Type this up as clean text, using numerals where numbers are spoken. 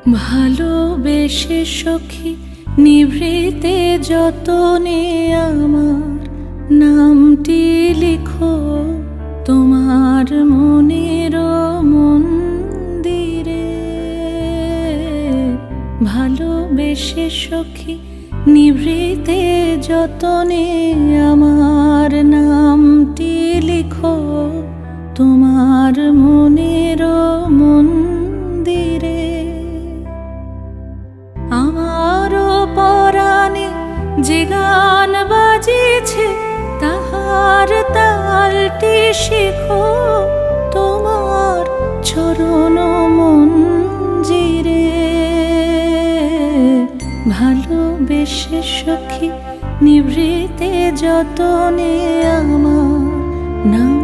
ভালোবেসে সখী নিভৃতে যতনে আমার নামটি লিখো তোমার মনের মন্দিরে। ভালোবেসে সখী নিভৃতে যতনে আমার নামটি লিখো তোমার মনের মন্দিরে। আমারও পরাণে যে গান বাজিছে তাহার তালটি শিখো তোমার চরণ মঞ্জিরে। ভালোবেসে সখী নিভৃতে যতনে আমার নাম